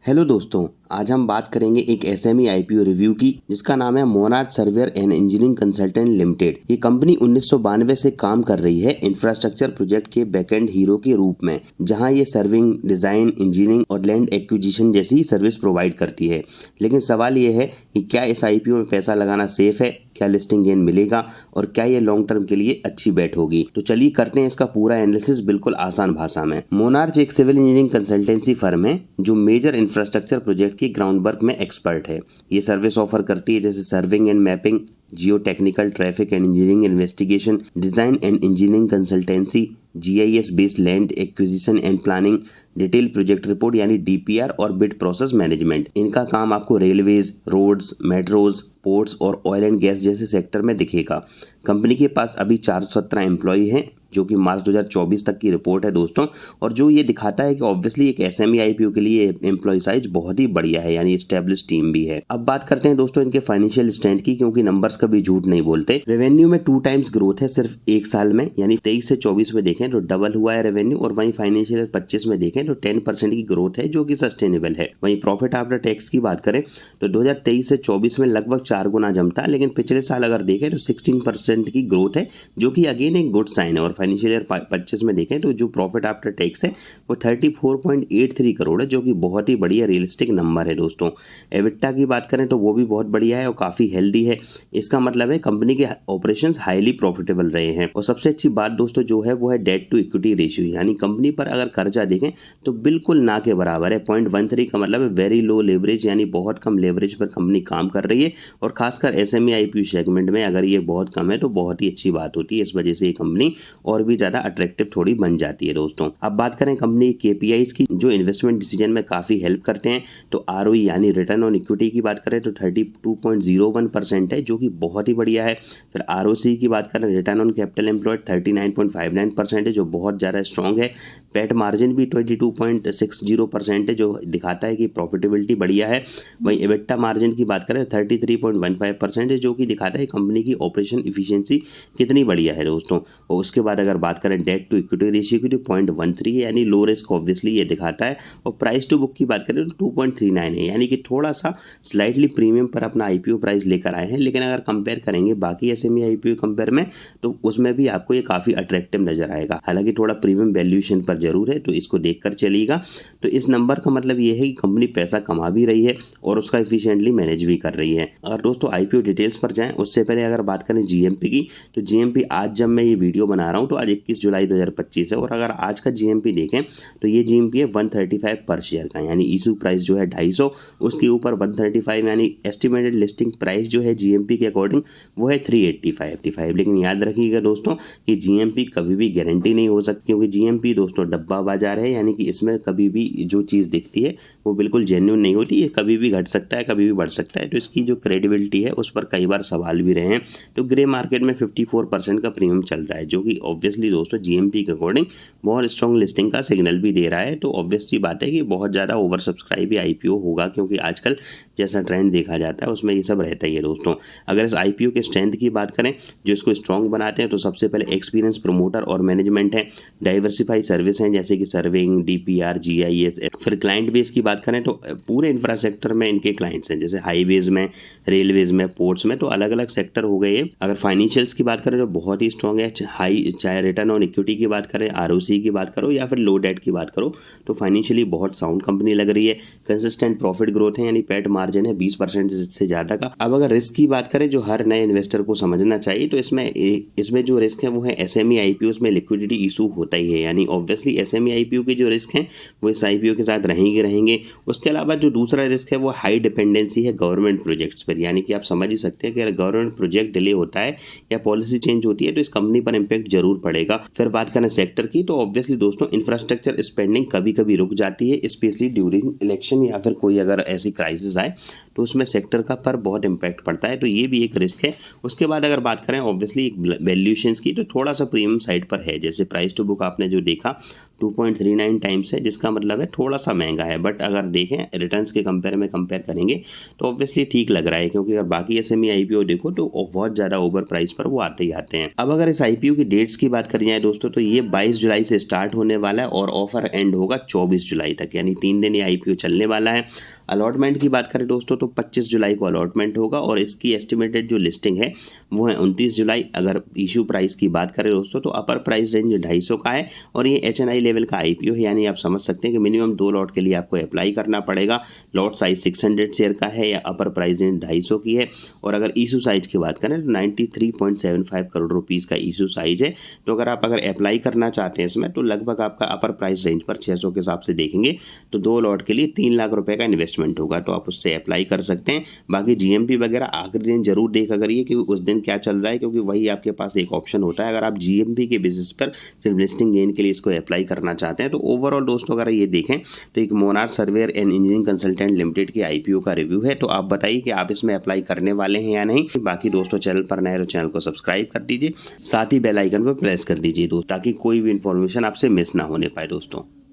Hello दोस्तों, आज हम बात करेंगे एक एसएमई आईपीओ रिव्यू की जिसका नाम है monarch surveyor and engineering consultant limited. ये कंपनी 1992 से काम कर रही है इंफ्रास्ट्रक्चर प्रोजेक्ट के बैकएंड हीरो के रूप में, जहां ये सर्विंग, डिजाइन, इंजीनियरिंग और लैंड एक्विजिशन जैसी सर्विस प्रोवाइड करती है। लेकिन सवाल ये है कि क्या इस आईपीओ में पैसा लगाना सेफ है, क्या लिस्टिंग गेन मिलेगा और क्या ये लॉन्ग टर्म के लिए अच्छी बेट होगी। तो चलिए करते हैं इसका पूरा एनालिसिस बिल्कुल आसान भाषा में। मोनार्क एक सिविल इंजीनियरिंग कंसल्टेंसी फर्म है जो मेजर इंफ्रास्ट्रक्चर प्रोजेक्ट की ग्राउंड वर्क में एक्सपर्ट है। ये सर्विस ऑफर करती है जैसे serving and mapping, Jio technical, traffic and engineering investigation, design and engineering consultancy, GIS based land acquisition and planning, detail project report यानी डीपीआर और bid process management. इनका काम आपको रेलवेज, रोड्स, मेट्रोज, पोर्ट्स और oil and gas जैसे sector में दिखेगा। Company के पास अभी 417 एम्प्लॉय हैं जो कि मार्च 2024 तक की रिपोर्ट है दोस्तों, और जो ये दिखाता है कि ऑब्वियसली एक एसएमई आईपीओ के लिए एम्प्लॉय साइज बहुत ही बढ़िया है, यानी एस्टेब्लिश टीम भी है। अब बात करते हैं दोस्तों इनके फाइनेंशियल स्ट्रेंथ की, क्योंकि नंबर्स कभी झूठ नहीं बोलते। रेवेन्यू में 2 टाइम्स ग्रोथ है सिर्फ एक साल में, यानी 23 से 24 में देखें तो डबल हुआ है रेवेन्यू, और वहीं फाइनेंशियल 25 में देखें तो 10% की ग्रोथ है जो कि सस्टेनेबल है। वहीं प्रॉफिट आफ्टर टैक्स की बात करें तो 2023 से 24 में लगभग 4 गुना जमता, लेकिन पिछले साल अगर देखें तो 16% की ग्रोथ है जो कि अगेन एक गुड साइन है। और फाइनेंशियल ईयर 25 में देखें तो जो प्रॉफिट आफ्टर टैक्स है वो 34.83 करोड़ है, जो कि बहुत ही बढ़िया रियलिस्टिक नंबर है दोस्तों। एबिटा की बात करें तो वो भी बहुत बढ़िया है और काफ़ी हेल्दी है। इसका मतलब है कंपनी के ऑपरेशंस हाईली प्रॉफिटेबल रहे हैं। और सबसे अच्छी बात दोस्तों जो है वो है डेट टू इक्विटी रेशियो, यानी कंपनी पर अगर कर्जा देखें तो बिल्कुल ना के बराबर है। 0.13 का मतलब है वेरी लो लेवरेज, यानी बहुत कम लेवरेज पर कंपनी काम कर रही है। और खासकर एसएमई आईपीओ सेगमेंट में अगर ये बहुत कम है तो बहुत ही अच्छी बात होती है। इस वजह से ये कंपनी और भी ज़्यादा अट्रैक्टिव थोड़ी बन जाती है दोस्तों। अब बात करें कंपनी केपीआईज की जो इन्वेस्टमेंट डिसीजन में काफ़ी हेल्प करते हैं, तो आरओई यानी रिटर्न ऑन इक्विटी की बात करें तो 32.01% है जो कि बहुत ही बढ़िया है। फिर आरओसी की बात करें, रिटर्न ऑन कैपिटल एम्प्लॉयड 39.59% है जो बहुत ज़्यादा स्ट्रॉन्ग है। पैट मार्जिन भी 22.60% है जो दिखाता है कि प्रॉफिटेबिलिटी बढ़िया है। वहीं एबिटा मार्जिन की बात करें 33.15% है जो कि दिखाता है कंपनी की ऑपरेशन इफिशियंसी कितनी बढ़िया है दोस्तों। और उसके बाद अगर बात करें डेट टू इक्विटी रेशियो की तो 0.13 है, यानी लो रिस्क ऑब्वियसली ये दिखाता है। और प्राइस टू बुक की बात करें तो 2.39 है, यानी कि थोड़ा सा स्लाइटली प्रीमियम पर अपना आईपीओ प्राइस लेकर आए हैं। लेकिन अगर कंपेयर करेंगे बाकी एसएमई आईपीओ कंपेयर में तो उसमें भी आपको ये काफ़ी अट्रैक्टिव नजर आएगा। हालांकि थोड़ा प्रीमियम वैल्यूएशन पर जरूर है, तो इसको देखकर चलिएगा। तो इस नंबर का मतलब ये है कि कंपनी पैसा कमा भी रही है और उसका इफिशिएंटली मैनेज भी कर रही है। अगर दोस्तों आईपीओ डिटेल्स पर जाएं उससे पहले अगर बात करें जीएमपी की, तो जीएमपी आज जब मैं ये वीडियो बना रहा हूँ तो आज 21 जुलाई 2025 है, और अगर आज का जीएमपी देखें तो ये जीएमपी है 135 पर शेयर का, यानी इशू प्राइस जो है 250, उसके ऊपर 135, यानी एस्टिमेटेड लिस्टिंग प्राइस जो है जीएमपी के अकॉर्डिंग वो है 385। लेकिन याद रखिएगा दोस्तों कि जीएमपी कभी भी गारंटी नहीं हो सकती, क्योंकि जीएमपी दोस्तों डब्बा बाजार है, यानी कि इसमें कभी भी जो चीज़ दिखती है वो बिल्कुल जेन्युइन नहीं होती। ये कभी भी घट सकता है, कभी भी बढ़ सकता है, तो इसकी जो क्रेडिबिलिटी है उस पर कई बार सवाल भी रहे हैं। तो ग्रे मार्केट में 54% का प्रीमियम चल रहा है जो कि ऑब्वियसली दोस्तों जीएमपी के अकॉर्डिंग बहुत स्ट्रॉन्ग लिस्टिंग का सिग्नल भी दे रहा है। तो ऑब्वियस सी बात है कि बहुत ज़्यादा ओवर सब्सक्राइब भी आईपीओ होगा, क्योंकि आजकल जैसा ट्रेंड देखा जाता है उसमें ये सब रहता ही है दोस्तों। अगर इस आईपीओ के स्ट्रेंथ की बात करें जो इसको स्ट्रॉन्ग बनाते हैं, तो सबसे पहले एक्सपीरियंस प्रमोटर और मैनेजमेंट है, डाइवर्सिफाई सर्विस हैं जैसे कि सर्विंग, डीपीआर, जीआईएस। फिर क्लाइंट बेस की बात करें तो पूरे इंफ्रास्ट्रक्चर में इनके क्लाइंट्स हैं, जैसे हाईवेज में, रेलवेज में, पोर्ट्स में, तो अलग अलग सेक्टर हो गए। अगर फाइनेंशियल्स की बात करें तो बहुत ही स्ट्रॉन्ग है, हाई, चाहे रिटर्न ऑन इक्विटी की बात करें, आरओसी की बात करो या फिर लो डेट की बात करो, तो फाइनेंशियली बहुत साउंड कंपनी लग रही है। कंसिस्टेंट प्रॉफिट ग्रोथ है, यानी पैट मार्जिन है 20% से ज़्यादा का। अब अगर रिस्क की बात करें जो हर नए इन्वेस्टर को समझना चाहिए, तो इसमें जो रिस्क है वो है एसएमई आईपीओ में लिक्विडिटी इशू होता ही है, यानी ऑब्वियसली एसएमई आईपीओ के जो रिस्क हैं वो इस आईपीओ के साथ रहेंगे। उसके अलावा जो दूसरा रिस्क है वो हाई डिपेंडेंसी है गवर्नमेंट प्रोजेक्ट्स पर, यानी कि आप समझ ही सकते हैं कि अगर गवर्नमेंट प्रोजेक्ट डिले होता है या पॉलिसी चेंज होती है तो इस कंपनी पर इंपैक्ट जरूर पड़ेगा। फिर बात करें सेक्टर की, तो ऑब्वियसली दोस्तों इंफ्रास्ट्रक्चर स्पेंडिंग कभी कभी रुक जाती है, स्पेशली ड्यूरिंग इलेक्शन या फिर कोई अगर ऐसी क्राइसिस आए तो उसमें सेक्टर का पर बहुत इंपैक्ट पड़ता है, तो ये भी एक रिस्क है। उसके बाद अगर बात करें ऑब्वियसली वैल्यूएशंस की, तो थोड़ा सा प्रीमियम साइड पर है, जैसे प्राइस टू बुक आपने जो देखा 2.39 टाइम्स है, जिसका मतलब है थोड़ा सा महंगा है। बट अगर देखें रिटर्न्स के कंपेयर करेंगे तो ऑब्वियसली ठीक लग रहा है, क्योंकि अगर बाकी एसएमई आईपीओ देखो तो बहुत ज़्यादा ओवर प्राइस पर वो आते ही आते हैं। अब अगर इस आईपीओ की डेट्स की बात करी जाए दोस्तों, तो ये 22 जुलाई से स्टार्ट होने वाला है और ऑफर एंड होगा 24 जुलाई तक, यानी 3 दिन ये आईपीओ चलने वाला है। अलॉटमेंट की बात करें दोस्तों तो 25 जुलाई को अलॉटमेंट होगा और इसकी एस्टिमेटेड जो लिस्टिंग है वो है 29 जुलाई। अगर इशू प्राइस की बात करें दोस्तों तो अपर प्राइस रेंज 250 का है और ये एचएनआई लेवल का आईपीओ है, यानी आप समझ सकते हैं कि मिनिमम 2 लॉट के लिए आपको अप्लाई करना पड़ेगा। लॉट साइज 600 शेयर का है या अपर प्राइस रेंज 250 की है। और अगर इशू साइज की बात करें तो 93.75 करोड़ रुपीज़ का इशू साइज है। तो अगर अप्लाई करना चाहते हैं इसमें तो लगभग आपका अपर प्राइस रेंज पर 600 के हिसाब से देखेंगे तो 2 लॉट के लिए 3 लाख रुपए का इन्वेस्टमेंट होगा, तो आप उससे अप्लाई कर सकते हैं। बाकी जीएमपी वगैरह आखिरी दिन जरूर देखा करिए कि उस दिन क्या चल रहा है, क्योंकि वही आपके पास एक ऑप्शन होता है। अगर आप जीएमपी के बेसिस पर सिर्फ लिस्टिंग गेन के लिए इसको अप्लाई करना चाहते हैं तो ओवरऑल दोस्तों अगर ये देखें तो एक monarch surveyor and engineering consultant limited की आईपीओ का रिव्यू है। तो आप बताइए कि आप इसमें अप्लाई करने वाले हैं या नहीं। बाकी दोस्तों चैनल पर नए तो चैनल को सब्सक्राइब कर दीजिए, साथ ही बेल आइकन पर प्रेस कर दीजिए दोस्तों, ताकि कोई भी इंफॉर्मेशन आपसे मिस ना होने पाए दोस्तों।